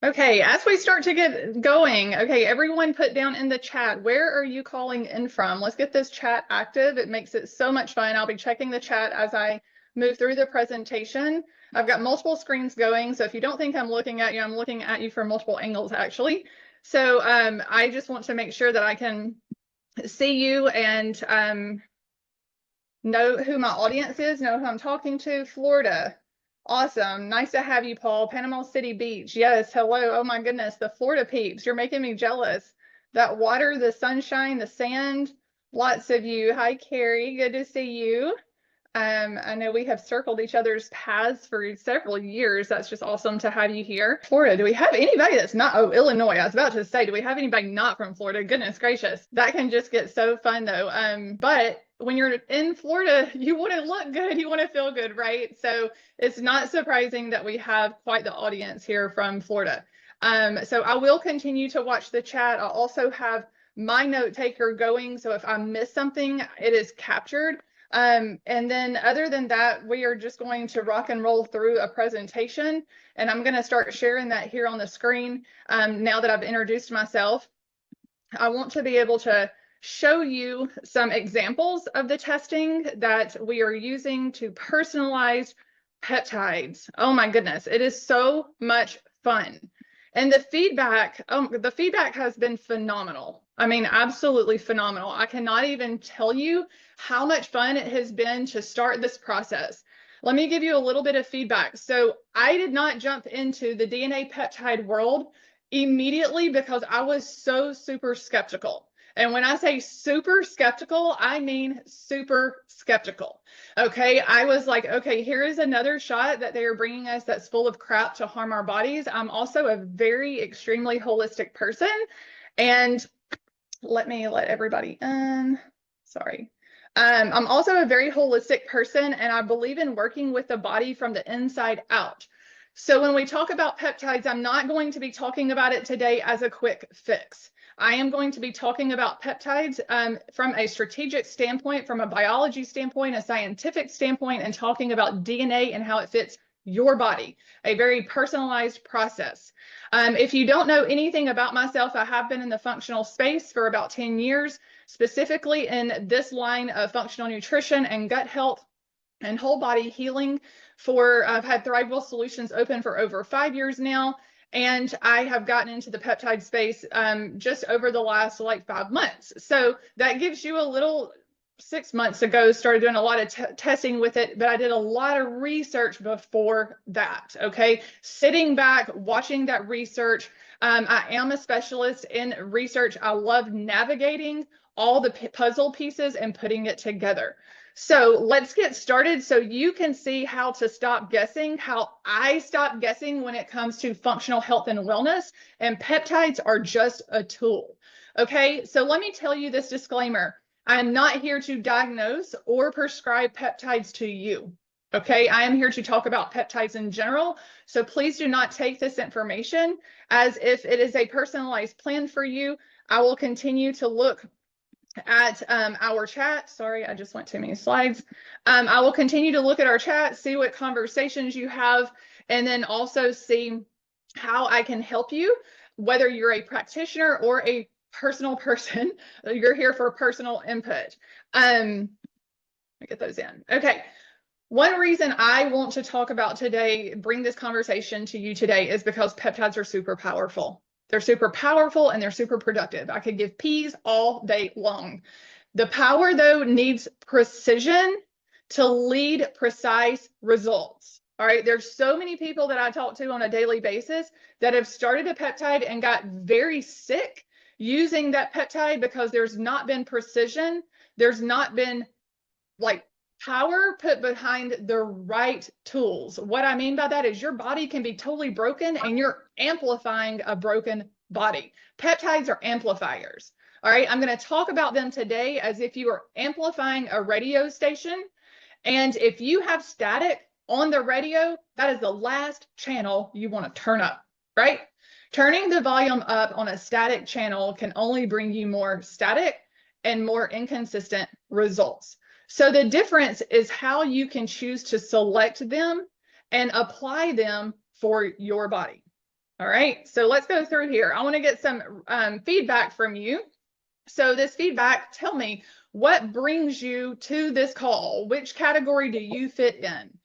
Okay, as we start to get going, okay, everyone put down in the chat, where are you calling in from? Let's get this chat active. It makes it so much fun. I'll be checking the chat as I move through the presentation. I've got multiple screens going, so if you don't think I'm looking at you, I'm looking at you from multiple angles, actually. So I just want to make sure that I can see you and know who my audience is, know who I'm talking to. Florida. Awesome. Nice to have you, Paul. Panama City Beach. Yes. Hello. Oh my goodness. The Florida peeps. You're making me jealous. That water, the sunshine, the sand. Lots of you. Hi, Carrie. Good to see you. I know we have circled each other's paths for several years. That's just awesome to have you here. Florida, do we have anybody that's not, oh, Illinois. I was about to say, do we have anybody not from Florida? Goodness gracious. That can just get so fun though. But when you're in Florida, you want to look good, you want to feel good, right? So it's not surprising that we have quite the audience here from Florida. So I will continue to watch the chat. I'll also have my note taker going. So if I miss something, it is captured. And then other than that, we are just going to rock and roll through a presentation, and I'm going to start sharing that here on the screen. Now that I've introduced myself, I want to be able to show you some examples of the testing that we are using to personalize peptides. Oh my goodness, it is so much fun. And the feedback has been phenomenal. I mean, absolutely phenomenal. I cannot even tell you how much fun it has been to start this process. Let me give you a little bit of feedback. So I did not jump into the DNA peptide world immediately because I was so super skeptical. And when I say super skeptical, I mean super skeptical. Okay, I was like, okay, here is another shot that they are bringing us that's full of crap to harm our bodies. I'm also a very extremely holistic person. And let me let everybody in. Sorry. I'm also a very holistic person, and I believe in working with the body from the inside out. So when we talk about peptides, I'm not going to be talking about it today as a quick fix. I am going to be talking about peptides from a strategic standpoint, from a biology standpoint, a scientific standpoint, and talking about DNA and how it fits your body, a very personalized process. If you don't know anything about myself, I have been in the functional space for about 10 years, specifically in this line of functional nutrition and gut health and whole body healing. I've had ThriveWell Solutions open for over 5 years now, and I have gotten into the peptide space just over the last like 5 months. So that gives you a little. 6 months ago, started doing a lot of testing with it, but I did a lot of research before that. Okay, sitting back, watching that research. I am a specialist in research. I love navigating all the puzzle pieces and putting it together. So let's get started so you can see how to stop guessing, how I stop guessing when it comes to functional health and wellness, and peptides are just a tool. Okay, so let me tell you this disclaimer. I'm not here to diagnose or prescribe peptides to you. Okay, I am here to talk about peptides in general. So please do not take this information as if it is a personalized plan for you. I will continue to look at our chat. Sorry, I just went too many slides. I will continue to look at our chat, see what conversations you have, and then also see how I can help you, whether you're a practitioner or a personal person. You're here for personal input. Let me get those in. Okay. One reason I want to talk about today, bring this conversation to you today, is because peptides are super powerful. They're super powerful and they're super productive. I could give peas all day long. The power, though, needs precision to lead precise results. All right. There's so many people that I talk to on a daily basis that have started a peptide and got very sick using that peptide because there's not been precision. There's not been like power put behind the right tools. What I mean by that is your body can be totally broken and you're amplifying a broken body. Peptides are amplifiers. All right, I'm going to talk about them today as if you are amplifying a radio station. And if you have static on the radio, that is the last channel you want to turn up, right? Turning the volume up on a static channel can only bring you more static and more inconsistent results. So the difference is how you can choose to select them and apply them for your body. All right, so let's go through here. I want to get some feedback from you. So this feedback, tell me, what brings you to this call? Which category do you fit in?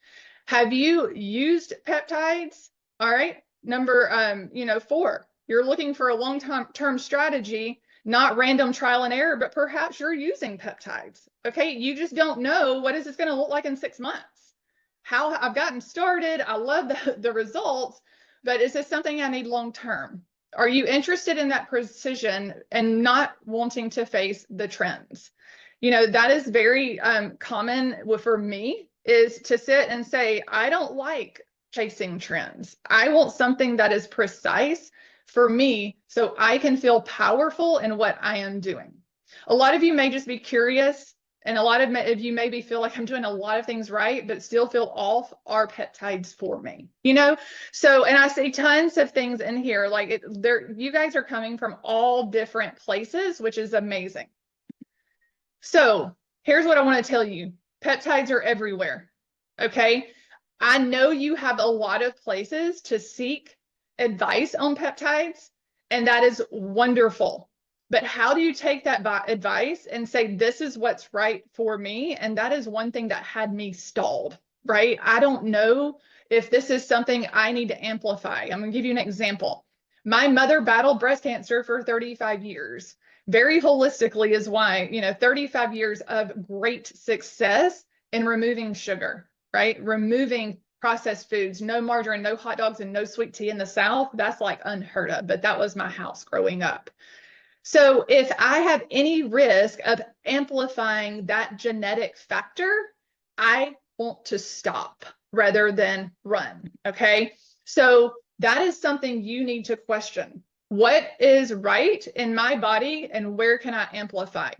Have you used peptides? All right, number 4, you're looking for a long-term strategy, not random trial and error, but perhaps you're using peptides. Okay, you just don't know what is this going to look like in 6 months. How I've gotten started, I love the results, but is this something I need long-term? Are you interested in that precision and not wanting to face the trends? That is very common for me, is to sit and say, I don't like chasing trends. I want something that is precise for me so I can feel powerful in what I am doing. A lot of you may just be curious, and a lot of you maybe feel like I'm doing a lot of things right, but still feel off. Are peptides for me? So, and I see tons of things in here, like you guys are coming from all different places, which is amazing. So here's what I want to tell you. Peptides are everywhere. Okay. I know you have a lot of places to seek advice on peptides, and that is wonderful. But how do you take that advice and say, this is what's right for me? And that is one thing that had me stalled, right? I don't know if this is something I need to amplify. I'm going to give you an example. My mother battled breast cancer for 35 years. Very holistically is why, 35 years of great success in removing sugar, right? Removing processed foods, no margarine, no hot dogs, and no sweet tea in the South. That's like unheard of, but that was my house growing up. So if I have any risk of amplifying that genetic factor, I want to stop rather than run, okay? So that is something you need to question. What is right in my body and where can I amplify?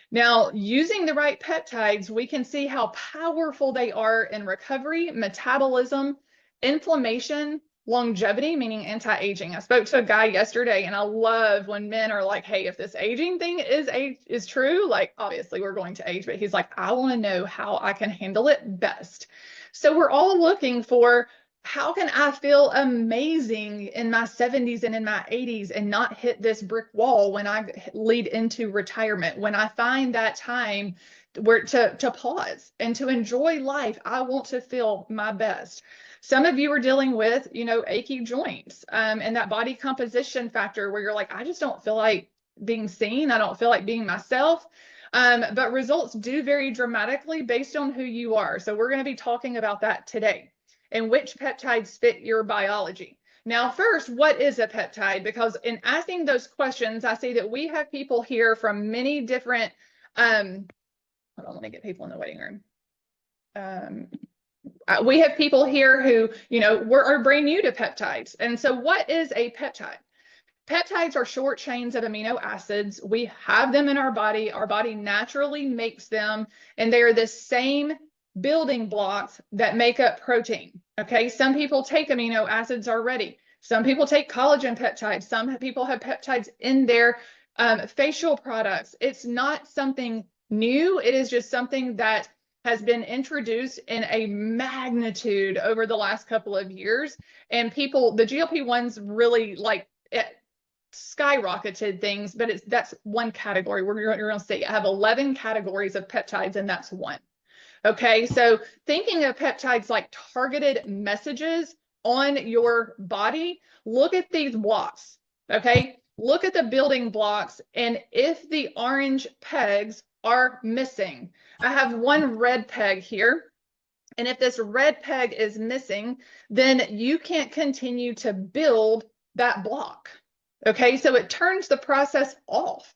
Now, using the right peptides, we can see how powerful they are in recovery, metabolism, inflammation, longevity, meaning anti-aging. I spoke to a guy yesterday, and I love when men are like, hey, if this aging thing is true, like obviously we're going to age, but he's like, I want to know how I can handle it best. So we're all looking for, how can I feel amazing in my 70s and in my 80s and not hit this brick wall when I lead into retirement? When I find that time where to pause and to enjoy life, I want to feel my best. Some of you are dealing with, achy joints and that body composition factor where you're like, I just don't feel like being seen. I don't feel like being myself. But results do vary dramatically based on who you are. So we're going to be talking about that today, and which peptides fit your biology. Now, first, what is a peptide? Because in asking those questions, I see that we have people here from many different, hold on, let me get people in the waiting room. We have people here who, are brand new to peptides. And so what is a peptide? Peptides are short chains of amino acids. We have them in our body. Our body naturally makes them, and they are the same building blocks that make up protein. Okay, some people take amino acids already. Some people take collagen peptides. Some people have peptides in their facial products. It's not something new. It is just something that has been introduced in a magnitude over the last couple of years. And people, the GLP-1s really skyrocketed things, but that's one category. You're going to see I have 11 categories of peptides, and that's one. Okay, so thinking of peptides like targeted messages on your body, look at these blocks, okay? Look at the building blocks, and if the orange pegs are missing, I have one red peg here, and if this red peg is missing, then you can't continue to build that block, okay? So it turns the process off.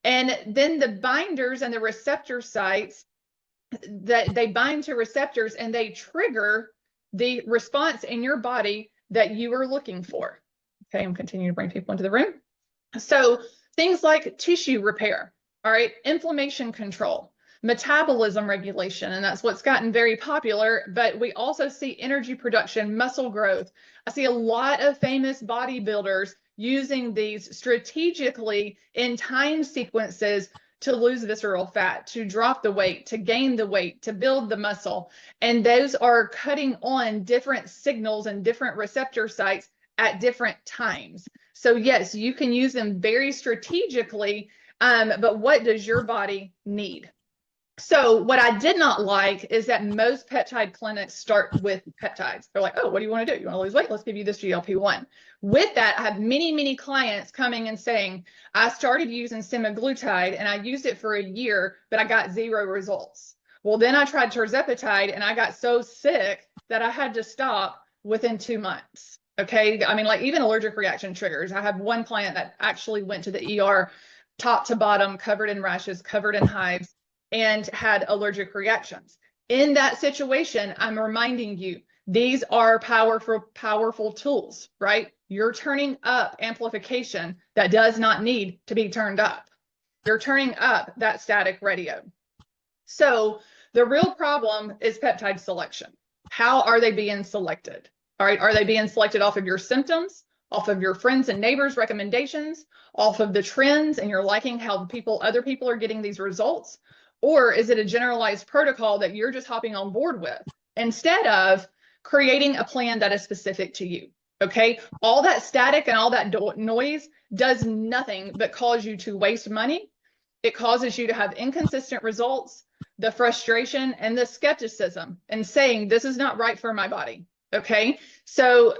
And then the binders and the receptor sites, that they bind to receptors and they trigger the response in your body that you are looking for. Okay, I'm continuing to bring people into the room. So things like tissue repair, all right, inflammation control, metabolism regulation, and that's what's gotten very popular, but we also see energy production, muscle growth. I see a lot of famous bodybuilders using these strategically in time sequences to lose visceral fat, to drop the weight, to gain the weight, to build the muscle. And those are cutting on different signals and different receptor sites at different times. So yes, you can use them very strategically, but what does your body need? So what I did not like is that most peptide clinics start with peptides. They're like, oh, what do you want to do? You want to lose weight? Let's give you this GLP-1. With that, I have many, many clients coming and saying, I started using semaglutide and I used it for a year, but I got 0 results. Well, then I tried tirzepatide and I got so sick that I had to stop within 2 months. Okay. I mean, like even allergic reaction triggers. I have one client that actually went to the ER top to bottom, covered in rashes, covered in hives, and had allergic reactions. In that situation, I'm reminding you, these are powerful tools, right? You're turning up amplification that does not need to be turned up. You're turning up that static radio. So the real problem is peptide selection. How are they being selected? All right, are they being selected off of your symptoms, off of your friends and neighbors' recommendations, off of the trends and you're liking how other people are getting these results? Or is it a generalized protocol that you're just hopping on board with instead of creating a plan that is specific to you? Okay, all that static and all that noise does nothing but cause you to waste money. It causes you to have inconsistent results, the frustration and the skepticism and saying, this is not right for my body. Okay, so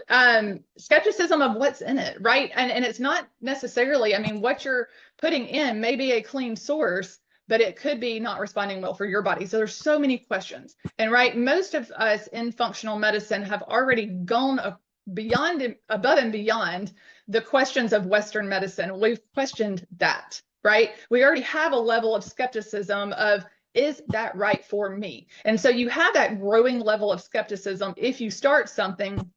skepticism of what's in it, right? And it's not necessarily, I mean, what you're putting in may be a clean source, but it could be not responding well for your body. So there's so many questions. And right, most of us in functional medicine have already gone above and beyond the questions of Western medicine. We've questioned that, right? We already have a level of skepticism of, is that right for me? And so you have that growing level of skepticism if you start something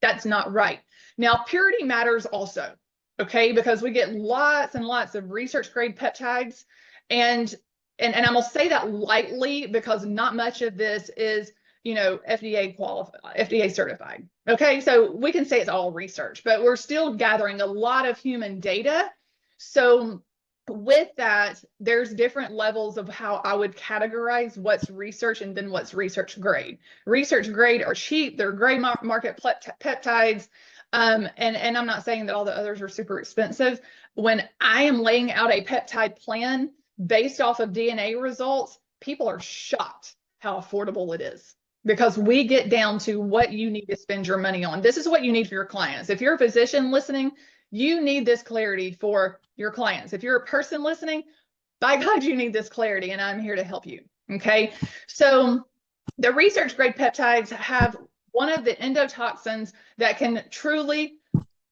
that's not right. Now, purity matters also, okay? Because we get lots and lots of research grade peptides. And I'm gonna say that lightly because not much of this is, you know, FDA qualified, FDA certified. Okay, so we can say it's all research, but we're still gathering a lot of human data. So with that, there's different levels of how I would categorize what's research and then what's research grade. Research grade are cheap, they're gray market peptides. And I'm not saying that all the others are super expensive. When I am laying out a peptide plan based off of DNA results, people are shocked how affordable it is because we get down to what you need to spend your money on. This is what you need for your clients. If you're a physician listening, you need this clarity for your clients. If you're a person listening, by God, you need this clarity, and I'm here to help you. Okay. So the research grade peptides have one of the endotoxins that can truly,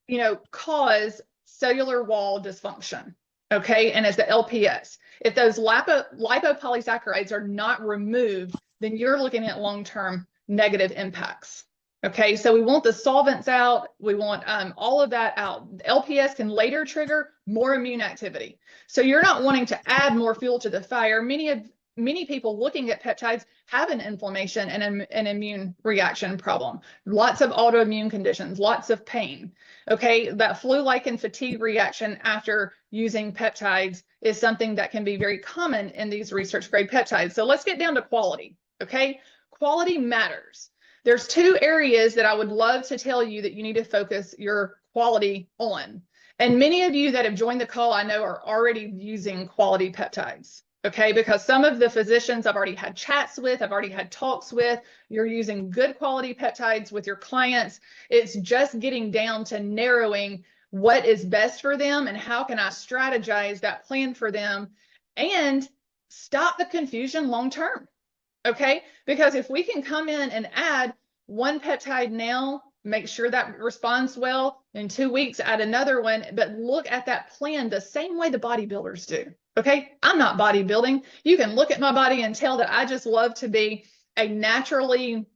you know, cause cellular wall dysfunction. Okay. And it's the LPS. If those lipopolysaccharides are not removed, then you're looking at long-term negative impacts. Okay, so we want the solvents out. We want all of that out. LPS can later trigger more immune activity. So you're not wanting to add more fuel to the fire. Many people looking at peptides have an inflammation and an immune reaction problem. Lots of autoimmune conditions, lots of pain. Okay, that flu-like and fatigue reaction after using peptides is something that can be very common in these research grade peptides. So let's get down to quality. Okay, quality matters. There's 2 areas that I would love to tell you that you need to focus your quality on. And many of you that have joined the call, I know, are already using quality peptides. Okay, because some of the physicians I've already had chats with, I've already had talks with, you're using good quality peptides with your clients. It's just getting down to narrowing what is best for them and how can I strategize that plan for them and stop the confusion long term. Okay, because if we can come in and add one peptide now, make sure that responds well, in 2 weeks add another one, but look at that plan the same way the bodybuilders do. Okay, I'm not bodybuilding. You can look at my body and tell that I just love to be a naturally,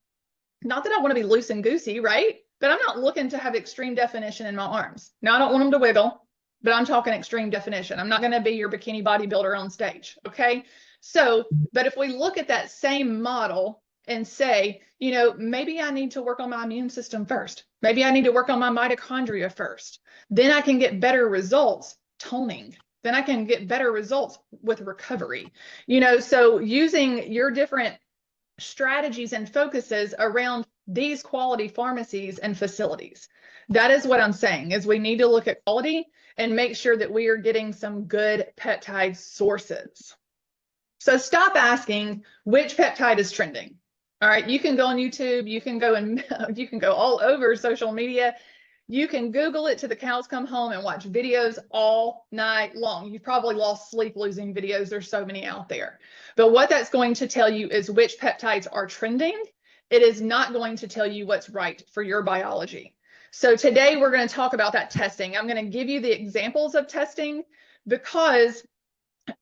not that I want to be loose and goosey, right? But I'm not looking to have extreme definition in my arms. Now, I don't want them to wiggle, but I'm talking extreme definition. I'm not going to be your bikini bodybuilder on stage. Okay, so, but if we look at that same model and say, you know, maybe I need to work on my immune system first. Maybe I need to work on my mitochondria first. Then I can get better results toning. Then I can get better results with recovery. You know, so using your different strategies and focuses around these quality pharmacies and facilities. That is what I'm saying, is we need to look at quality and make sure that we are getting some good peptide sources. So stop asking which peptide is trending. All right, you can go on YouTube, you can go and you can go all over social media. You can Google it till the cows come home and watch videos all night long. You've probably lost sleep losing videos. There's so many out there. But what that's going to tell you is which peptides are trending. It is not going to tell you what's right for your biology. So today we're going to talk about that testing. I'm going to give you the examples of testing because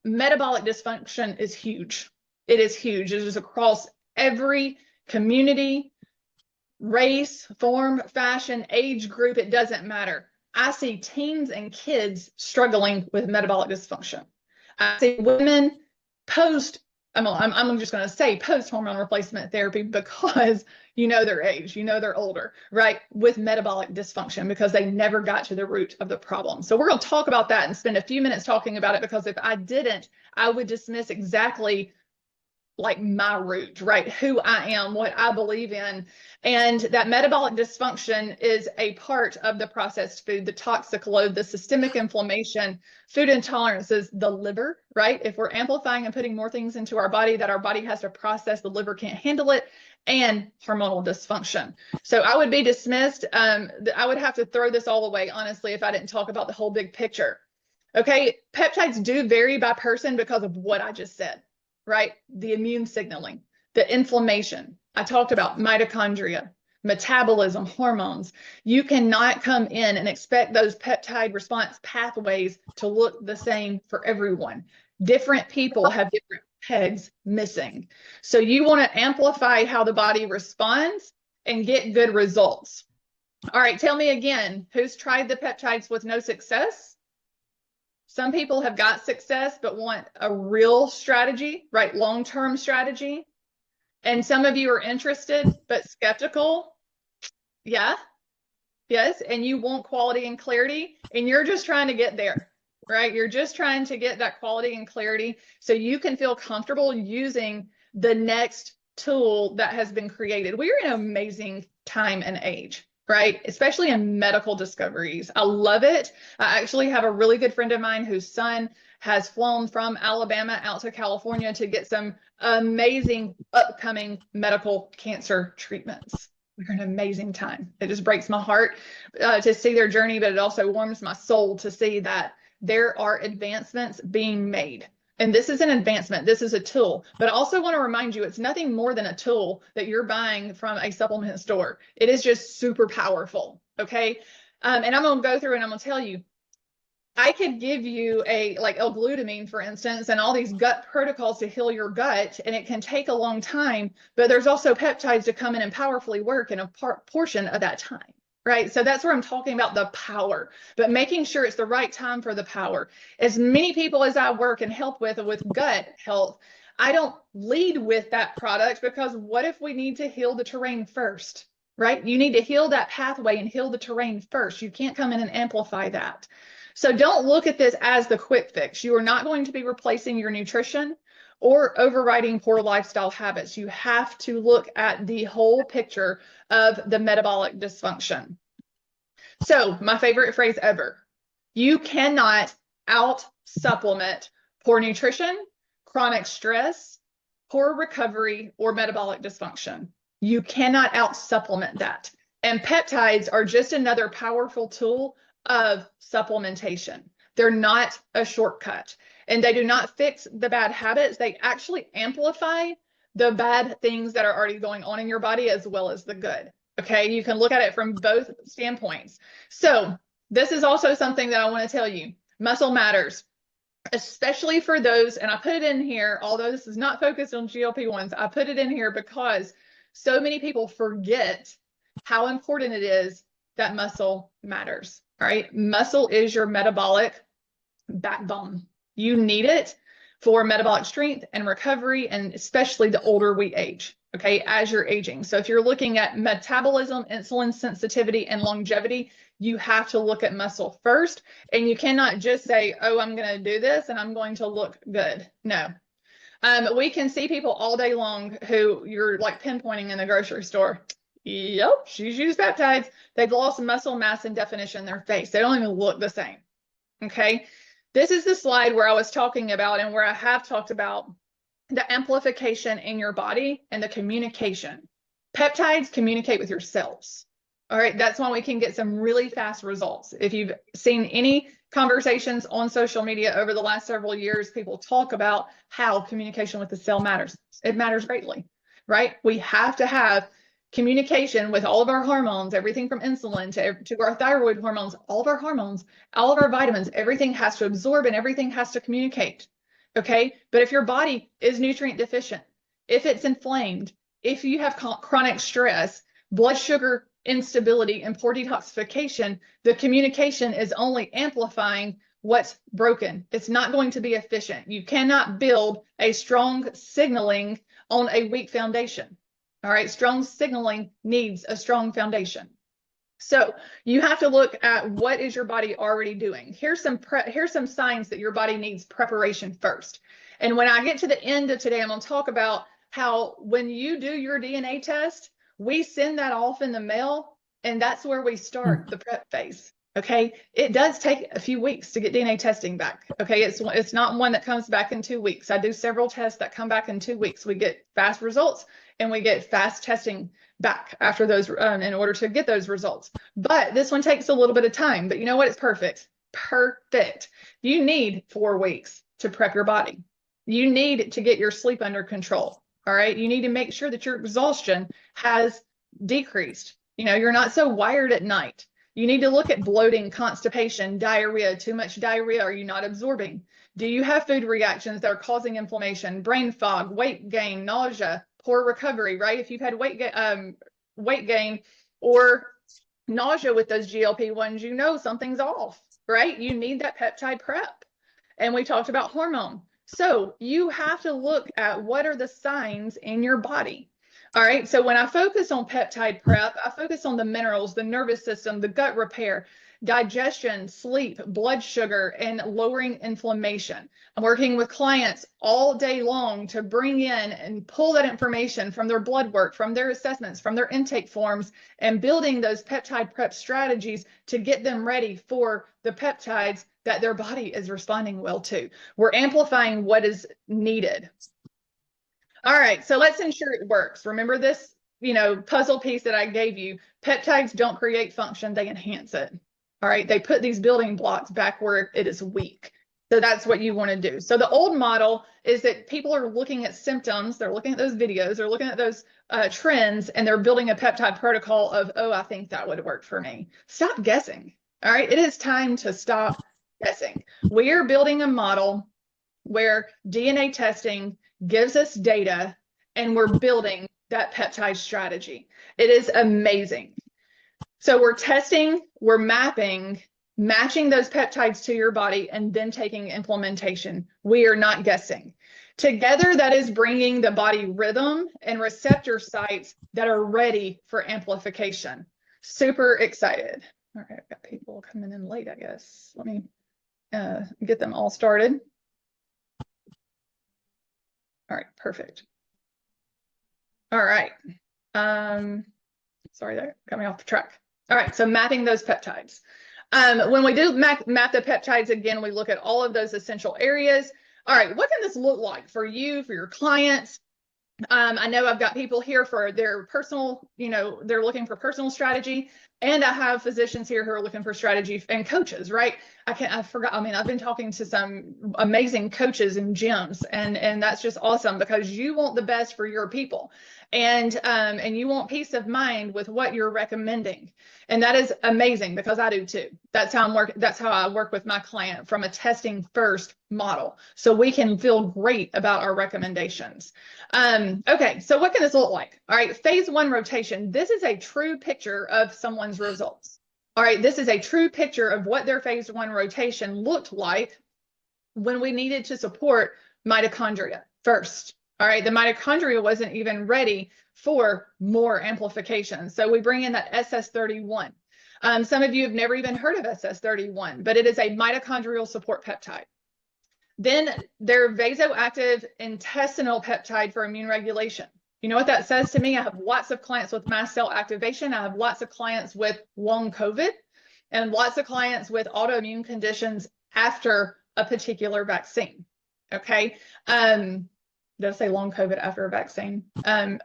metabolic dysfunction is huge. It is huge. It is across every community, race, form, fashion, age group. It doesn't matter. I see teens and kids struggling with metabolic dysfunction. I see women I'm just going to say post hormone replacement therapy because you know their age, you know they're older, right? With metabolic dysfunction because they never got to the root of the problem. So we're going to talk about that and spend a few minutes talking about it, because if I didn't, I would dismiss exactly like my root, right? Who I am, what I believe in. And that metabolic dysfunction is a part of the processed food, the toxic load, the systemic inflammation, food intolerances, the liver, right? If we're amplifying and putting more things into our body that our body has to process, the liver can't handle it, and hormonal dysfunction. So I would be dismissed. I would have to throw this all away, honestly, if I didn't talk about the whole big picture. Okay, peptides do vary by person because of what I just said. Right? The immune signaling, the inflammation. I talked about mitochondria, metabolism, hormones. You cannot come in and expect those peptide response pathways to look the same for everyone. Different people have different pegs missing. So you want to amplify how the body responds and get good results. All right, tell me again, who's tried the peptides with no success? Some people have got success, but want a real strategy, right? Long-term strategy. And some of you are interested, but skeptical. Yeah. Yes. And you want quality and clarity, and you're just trying to get there, right? You're just trying to get that quality and clarity so you can feel comfortable using the next tool that has been created. We're in an amazing time and age, right? Especially in medical discoveries. I love it. I actually have a really good friend of mine whose son has flown from Alabama out to California to get some amazing upcoming medical cancer treatments. We're in an amazing time. It just breaks my heart to see their journey, but it also warms my soul to see that there are advancements being made. And this is an advancement. This is a tool. But I also want to remind you, it's nothing more than a tool that you're buying from a supplement store. It is just super powerful. Okay. And I'm going to go through and I'm going to tell you, I could give you like L-glutamine, for instance, and all these gut protocols to heal your gut, and it can take a long time, but there's also peptides to come in and powerfully work in a portion of that time, right? So that's where I'm talking about the power, but making sure it's the right time for the power. As many people as I work and help with gut health, I don't lead with that product, because what if we need to heal the terrain first, right? You need to heal that pathway and heal the terrain first. You can't come in and amplify that. So don't look at this as the quick fix. You are not going to be replacing your nutrition or overriding poor lifestyle habits. You have to look at the whole picture of the metabolic dysfunction. So my favorite phrase ever, you cannot out supplement poor nutrition, chronic stress, poor recovery, or metabolic dysfunction. You cannot out supplement that. And peptides are just another powerful tool of supplementation. They're not a shortcut, and they do not fix the bad habits. They actually amplify the bad things that are already going on in your body as well as the good. Okay, you can look at it from both standpoints. So this is also something that I want to tell you. Muscle matters, especially for those, and I put it in here, although this is not focused on GLP-1s, I put it in here because so many people forget how important it is that muscle matters. All right, muscle is your metabolic backbone. You need it for metabolic strength and recovery, and especially the older we age, okay, as you're aging. So if you're looking at metabolism, insulin sensitivity, and longevity, you have to look at muscle first, and you cannot just say, oh, I'm going to do this and I'm going to look good. No. We can see people all day long who you're like pinpointing in the grocery store. Yep, she's used peptides. They've lost muscle mass and definition in their face. They don't even look the same. Okay. This is the slide where I was talking about and where I have talked about the amplification in your body and the communication. Peptides communicate with your cells. All right. That's why we can get some really fast results. If you've seen any conversations on social media over the last several years, people talk about how communication with the cell matters. It matters greatly, right? We have to have communication with all of our hormones, everything from insulin to our thyroid hormones, all of our hormones, all of our vitamins, everything has to absorb and everything has to communicate. Okay. But if your body is nutrient deficient, if it's inflamed, if you have chronic stress, blood sugar instability, and poor detoxification, the communication is only amplifying what's broken. It's not going to be efficient. You cannot build a strong signaling on a weak foundation. All right, strong signaling needs a strong foundation. So you have to look at what is your body already doing. Here's some signs that your body needs preparation first. And when I get to the end of today, I'm going to talk about how when you do your DNA test, we send that off in the mail, and that's where we start the prep phase. Okay, it does take a few weeks to get DNA testing back. Okay, it's not one that comes back in 2 weeks. I do several tests that come back in 2 weeks. We get fast results and we get fast testing back after those in order to get those results. But this one takes a little bit of time. But you know what? It's perfect. Perfect. You need 4 weeks to prep your body. You need to get your sleep under control. All right. You need to make sure that your exhaustion has decreased. You know, you're not so wired at night. You need to look at bloating, constipation, diarrhea, too much diarrhea. Are you not absorbing? Do you have food reactions that are causing inflammation, brain fog, weight gain, nausea, poor recovery, right? If you've had weight gain or nausea with those GLP-1s, you know something's off, right? You need that peptide prep. And we talked about hormone. So you have to look at what are the signs in your body. All right, so when I focus on peptide prep, I focus on the minerals, the nervous system, the gut repair, digestion, sleep, blood sugar, and lowering inflammation. I'm working with clients all day long to bring in and pull that information from their blood work, from their assessments, from their intake forms, and building those peptide prep strategies to get them ready for the peptides that their body is responding well to. We're amplifying what is needed. All right, so let's ensure it works. Remember this, puzzle piece that I gave you. Peptides don't create function, they enhance it. All right, they put these building blocks back where it is weak. So that's what you want to do. So the old model is that people are looking at symptoms, they're looking at those videos, they're looking at those trends, and they're building a peptide protocol of, oh, I think that would work for me. Stop guessing. All right, it is time to stop guessing. We are building a model where DNA testing gives us data and we're building that peptide strategy. It is amazing. So we're testing, we're mapping, matching those peptides to your body, and then taking implementation. We are not guessing. Together, that is bringing the body rhythm and receptor sites that are ready for amplification. Super excited. All right, I've got people coming in late, I guess. Let me get them all started. All right, perfect. All right. Sorry, that got me off the track. All right, so mapping those peptides. When we do map the peptides, again, we look at all of those essential areas. All right, what can this look like for you, for your clients? I know I've got people here for their personal, they're looking for personal strategy. And I have physicians here who are looking for strategy and coaches, right? I forgot. I mean, I've been talking to some amazing coaches in gyms, and that's just awesome because you want the best for your people, and you want peace of mind with what you're recommending, and that is amazing because I do too. That's how I work with my client from a testing first model, so we can feel great about our recommendations. Okay, so what can this look like? All right, phase 1 rotation. This is a true picture of someone's results. All right, this is a true picture of what their phase 1 rotation looked like when we needed to support mitochondria first. All right, the mitochondria wasn't even ready for more amplification. So we bring in that SS31. Some of you have never even heard of SS31, but it is a mitochondrial support peptide. Then their vasoactive intestinal peptide for immune regulation. You know what that says to me? I have lots of clients with mast cell activation. I have lots of clients with long COVID and lots of clients with autoimmune conditions after a particular vaccine. Okay. Did I say long COVID after a vaccine? I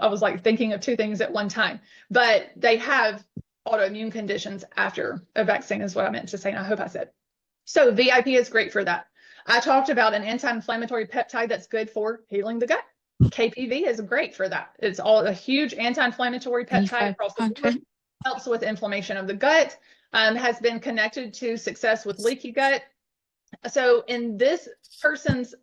was like thinking of two things at one time, but they have autoimmune conditions after a vaccine is what I meant to say, and I hope I said. So VIP is great for that. I talked about an anti-inflammatory peptide that's good for healing the gut. KPV is great for that. It's all a huge anti-inflammatory peptide across the board. Helps with inflammation of the gut, has been connected to success with leaky gut. So in this person's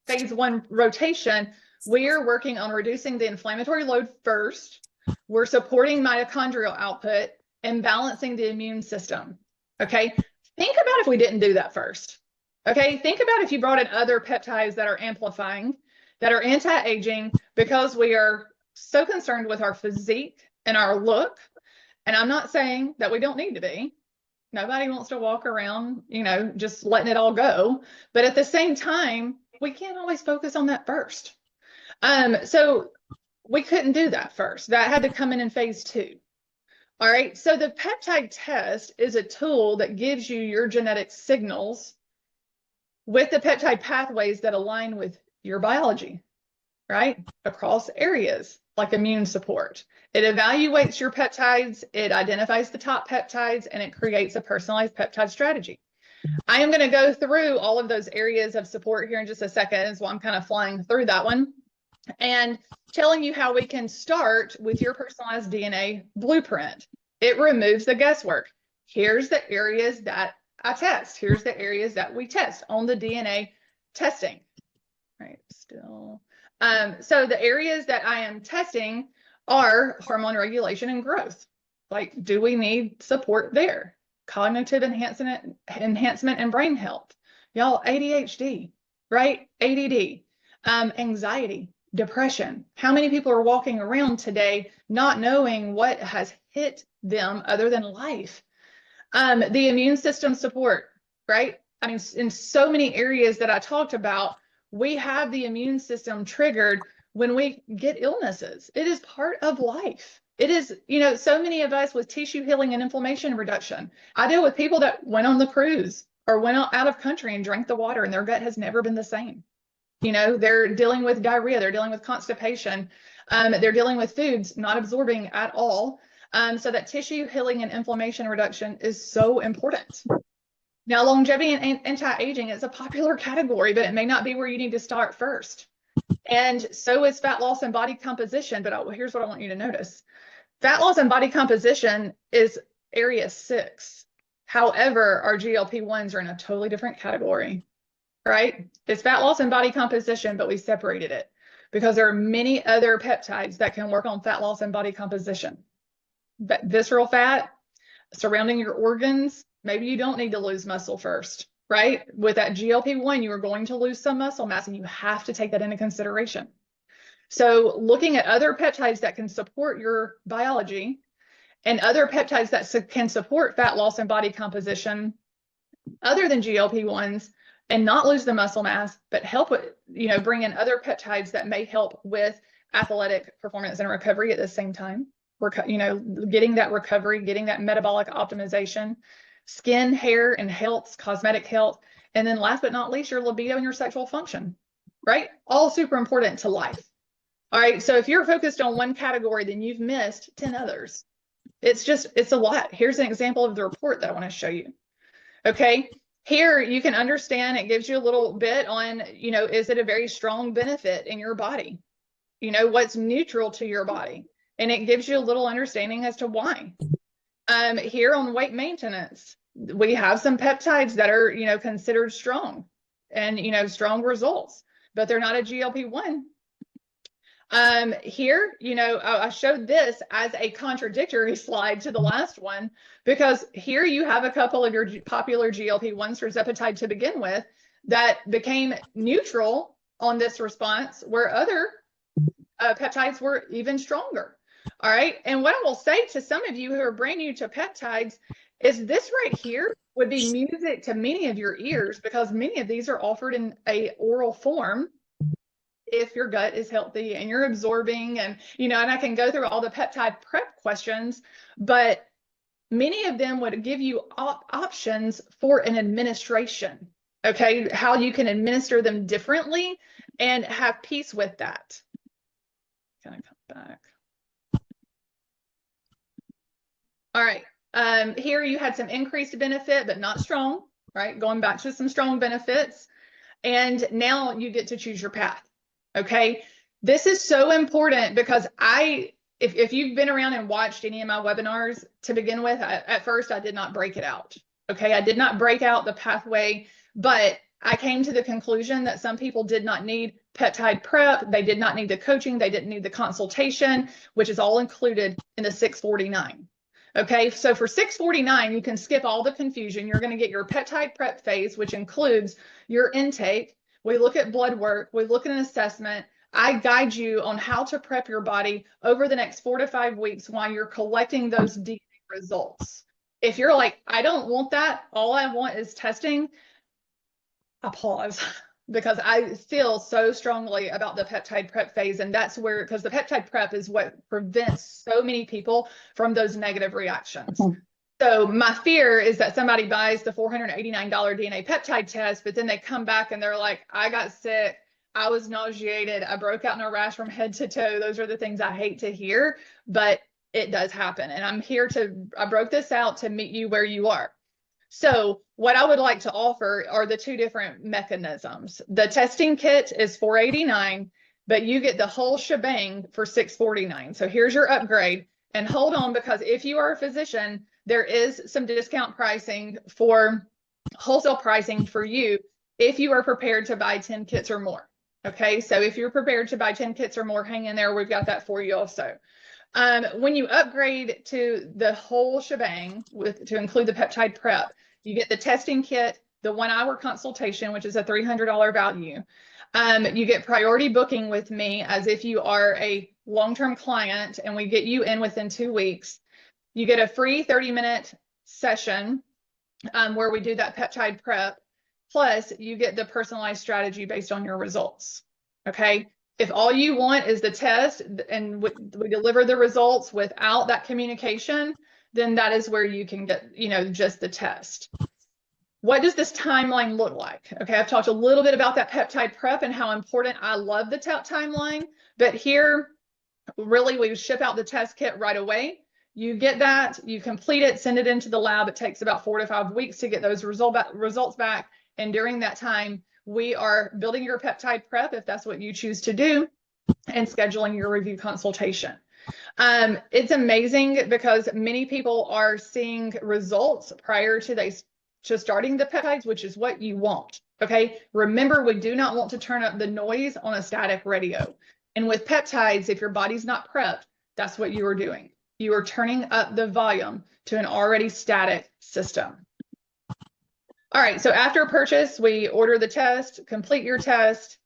phase 1 rotation, we are working on reducing the inflammatory load first. We're supporting mitochondrial output and balancing the immune system. Okay. Think about if we didn't do that first. Okay. Think about if you brought in other peptides that are amplifying, that are anti-aging, because we are so concerned with our physique and our look. And I'm not saying that we don't need to be. Nobody wants to walk around, you know, just letting it all go. But at the same time, we can't always focus on that first. So we couldn't do that first. That had to come in phase 2. All right. So the peptide test is a tool that gives you your genetic signals with the peptide pathways that align with your biology, right? Across areas like immune support. It evaluates your peptides, it identifies the top peptides, and it creates a personalized peptide strategy. I am going to go through all of those areas of support here in just a second, so I'm kind of flying through that one and telling you how we can start with your personalized DNA blueprint. It removes the guesswork. Here's the areas that I test. Here's the areas that we test on the DNA testing. Right, still. So the areas that I am testing are hormone regulation and growth. Like, do we need support there? Cognitive enhancement and brain health. Y'all, ADHD, right? ADD, anxiety, depression. How many people are walking around today not knowing what has hit them other than life? The immune system support, right? I mean, in so many areas that I talked about, we have the immune system triggered when we get illnesses. It is part of life. It is, you know, so many of us with tissue healing and inflammation reduction. I deal with people that went on the cruise or went out of country and drank the water and their gut has never been the same. You know, they're dealing with diarrhea, they're dealing with constipation, they're dealing with foods not absorbing at all. So that tissue healing and inflammation reduction is so important. Now, longevity and anti-aging is a popular category, but it may not be where you need to start first. And so is fat loss and body composition. But here's what I want you to notice. Fat loss and body composition is area 6. However, our GLP-1s are in a totally different category, right? It's fat loss and body composition, but we separated it because there are many other peptides that can work on fat loss and body composition. But visceral fat surrounding your organs, maybe you don't need to lose muscle first, right? With that GLP-1, you are going to lose some muscle mass and you have to take that into consideration. So looking at other peptides that can support your biology and other peptides that can support fat loss and body composition other than GLP-1s and not lose the muscle mass, but help with, you know, bring in other peptides that may help with athletic performance and recovery at the same time. You know, getting that recovery, getting that metabolic optimization, skin, hair, and health, cosmetic health. And then last but not least, your libido and your sexual function, right? All super important to life. All right. So if you're focused on one category, then you've missed 10 others. It's a lot. Here's an example of the report that I want to show you. Okay. Here you can understand, it gives you a little bit on, you know, is it a very strong benefit in your body? You know, what's neutral to your body? And it gives you a little understanding as to why. Here on weight maintenance, we have some peptides that are, you know, considered strong and, you know, strong results, but they're not a GLP-1. Here, you know, I showed this as a contradictory slide to the last one, because here you have a couple of your popular GLP-1s for tirzepatide to begin with that became neutral on this response, where other peptides were even stronger. All right. And what I will say to some of you who are brand new to peptides is this right here would be music to many of your ears, because many of these are offered in a oral form if your gut is healthy and you're absorbing, and and I can go through all the peptide prep questions, but many of them would give you options for an administration, okay, how you can administer them differently and have peace with that. Can I come back? All right. Here you had some increased benefit, but not strong, right? Going back to some strong benefits. And now you get to choose your path. Okay. This is so important because if you've been around and watched any of my webinars to begin with, at first I did not break it out. Okay. I did not break out the pathway, but I came to the conclusion that some people did not need peptide prep. They did not need the coaching. They didn't need the consultation, which is all included in the 649. Okay, so for 649, you can skip all the confusion. You're going to get your peptide prep phase, which includes your intake. We look at blood work. We look at an assessment. I guide you on how to prep your body over the next 4 to 5 weeks while you're collecting those DNA results. If you're like, I don't want that, all I want is testing, I pause. Because I feel so strongly about the peptide prep phase. And that's where, because the peptide prep is what prevents so many people from those negative reactions. So my fear is that somebody buys the $489 DNA peptide test, but then they come back and they're like, I got sick, I was nauseated, I broke out in a rash from head to toe. Those are the things I hate to hear, but it does happen. And I broke this out to meet you where you are. So what I would like to offer are the two different mechanisms. The testing kit is $489, but you get the whole shebang for $649. So here's your upgrade. And hold on, because if you are a physician, there is some discount pricing for wholesale pricing for you if you are prepared to buy 10 kits or more. Okay, so if you're prepared to buy 10 kits or more, hang in there. We've got that for you also. When you upgrade to the whole shebang to include the peptide prep, you get the testing kit, the 1 hour consultation, which is a $300 value. You get priority booking with me as if you are a long-term client, and we get you in within 2 weeks. You get a free 30-minute session where we do that peptide prep. Plus, you get the personalized strategy based on your results. Okay. If all you want is the test and we deliver the results without that communication, then that is where you can get, just the test. What does this timeline look like? Okay, I've talked a little bit about that peptide prep and how important I love the timeline, but here, really, we ship out the test kit right away. You get that, you complete it, send it into the lab. It takes about 4 to 5 weeks to get those results back. And during that time, we are building your peptide prep, if that's what you choose to do, and scheduling your review consultation. It's amazing because many people are seeing results prior to starting the peptides, which is what you want. Okay. Remember, we do not want to turn up the noise on a static radio. And with peptides, if your body's not prepped, that's what you are doing. You are turning up the volume to an already static system. All right. So after purchase, we order the test, complete your test,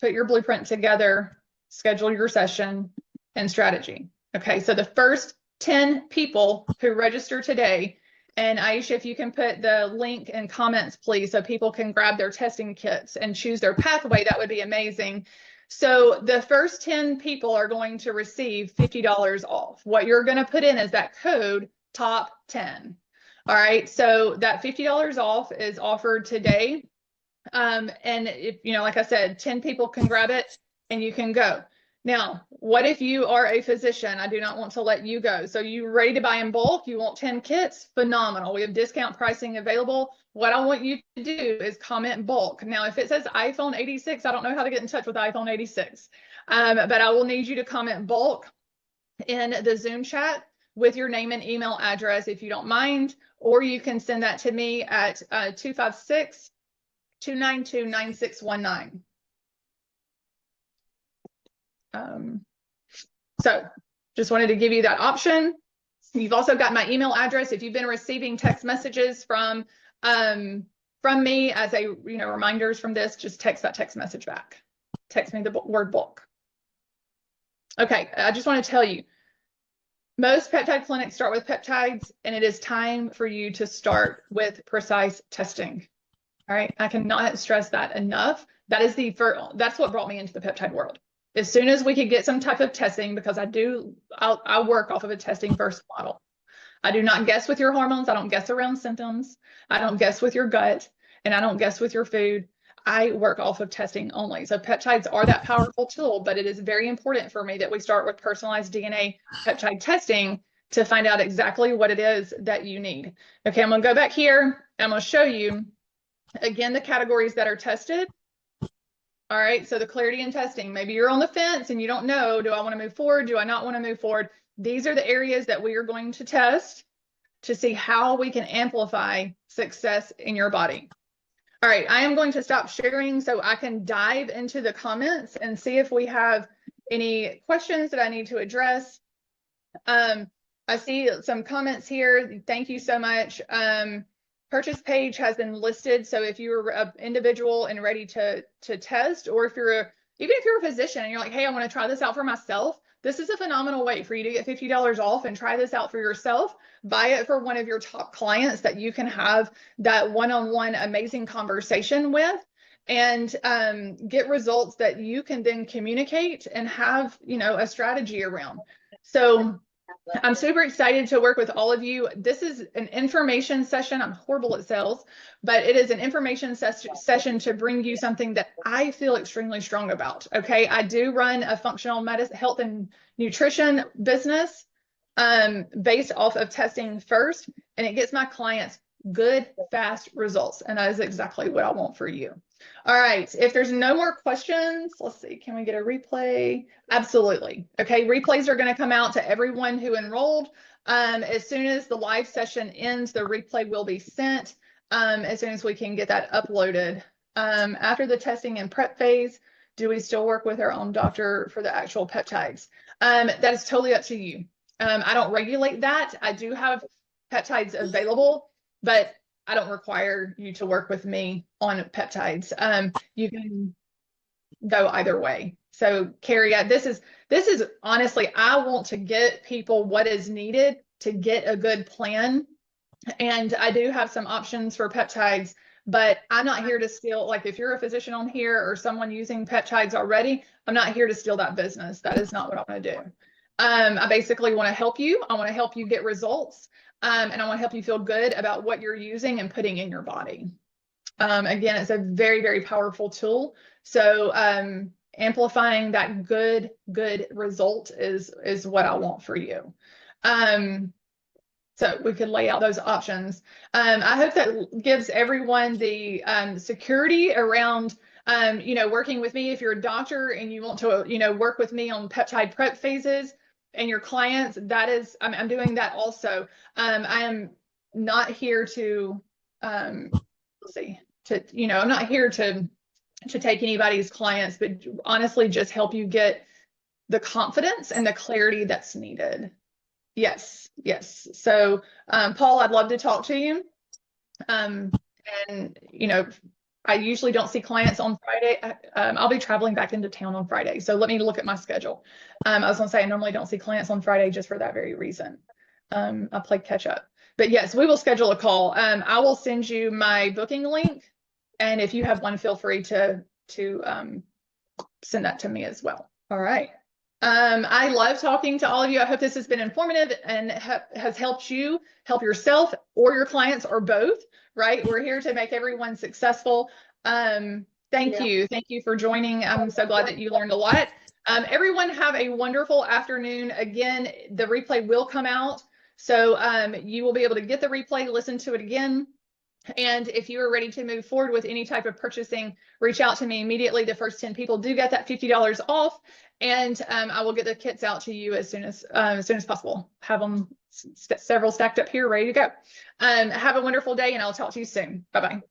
put your blueprint together, schedule your session, and strategy. Okay, so the first 10 people who register today, and Aisha, if you can put the link in comments, please, so people can grab their testing kits and choose their pathway, that would be amazing. So the first 10 people are going to receive $50 off. What you're going to put in is that code TOP10. All right, so that $50 off is offered today. And if, like I said, 10 people can grab it and you can go. Now, what if you are a physician? I do not want to let you go. So you ready to buy in bulk? You want 10 kits? Phenomenal. We have discount pricing available. What I want you to do is comment bulk. Now, if it says iPhone 86, I don't know how to get in touch with iPhone 86, but I will need you to comment bulk in the Zoom chat with your name and email address if you don't mind, or you can send that to me at 256-292-9619. So just wanted to give you that option. You've also got my email address. If you've been receiving text messages from me as a, reminders from this, just text that text message back. Text me the word bulk. Okay. I just want to tell you, most peptide clinics start with peptides, and it is time for you to start with precise testing. All right. I cannot stress that enough. That's what brought me into the peptide world. As soon as we could get some type of testing, because I work off of a testing first model. I do not guess with your hormones. I don't guess around symptoms. I don't guess with your gut, and I don't guess with your food. I work off of testing only. So peptides are that powerful tool, but it is very important for me that we start with personalized DNA peptide testing to find out exactly what it is that you need. Okay, I'm gonna go back here. I'm gonna show you again the categories that are tested. All right, so the clarity and testing. Maybe you're on the fence and you don't know, do I want to move forward? Do I not want to move forward? These are the areas that we are going to test to see how we can amplify success in your body. All right, I am going to stop sharing so I can dive into the comments and see if we have any questions that I need to address. I see some comments here. Thank you so much. Purchase page has been listed. So if you're an individual and ready to test, or if you're even if you're a physician and you're like, hey, I want to try this out for myself, this is a phenomenal way for you to get $50 off and try this out for yourself. Buy it for one of your top clients that you can have that one-on-one amazing conversation with, and get results that you can then communicate and have, you know, a strategy around. So I'm super excited to work with all of you. This is an information session. I'm horrible at sales, but it is an information session to bring you something that I feel extremely strong about. Okay, I do run a functional medicine, health and nutrition business based off of testing first, and it gets my clients good, fast results. And that is exactly what I want for you. All right, if there's no more questions, let's see, can we get a replay? Absolutely. Okay, replays are going to come out to everyone who enrolled. As soon as the live session ends, the replay will be sent as soon as we can get that uploaded. After the testing and prep phase, do we still work with our own doctor for the actual peptides? That is totally up to you. I don't regulate that. I do have peptides available, but I don't require you to work with me on peptides. You can go either way. So Carrie, this is honestly, I want to get people what is needed to get a good plan. And I do have some options for peptides, but I'm not here to steal, like if you're a physician on here or someone using peptides already, I'm not here to steal that business. That is not what I want to do. I basically want to help you. I want to help you get results. And I want to help you feel good about what you're using and putting in your body. Again, it's a very, very powerful tool. So amplifying that good result is what I want for you. So we could lay out those options. I hope that gives everyone the security around you know, working with me. If you're a doctor and you want to, you know, work with me on peptide prep phases, and your clients, that is, I'm doing that also. I am not here to, let's see, you know, I'm not here to take anybody's clients, but honestly, just help you get the confidence and the clarity that's needed. Yes, yes. So, Paul, I'd love to talk to you. And, you know, I usually don't see clients on Friday. I'll be traveling back into town on Friday. So let me look at my schedule. I was going to say I normally don't see clients on Friday just for that very reason. I play catch up. But yes, we will schedule a call. I will send you my booking link. And if you have one, feel free to send that to me as well. All right. I love talking to all of you. I hope this has been informative and has helped you help yourself or your clients or both, right? We're here to make everyone successful. Thank you. Thank you for joining. I'm so glad that you learned a lot. Everyone have a wonderful afternoon. Again, the replay will come out. So you will be able to get the replay, listen to it again. And if you are ready to move forward with any type of purchasing, reach out to me immediately. The first 10 people do get that $50 off, and I will get the kits out to you as soon as possible. Have them several stacked up here, ready to go. Have a wonderful day, and I'll talk to you soon. Bye-bye.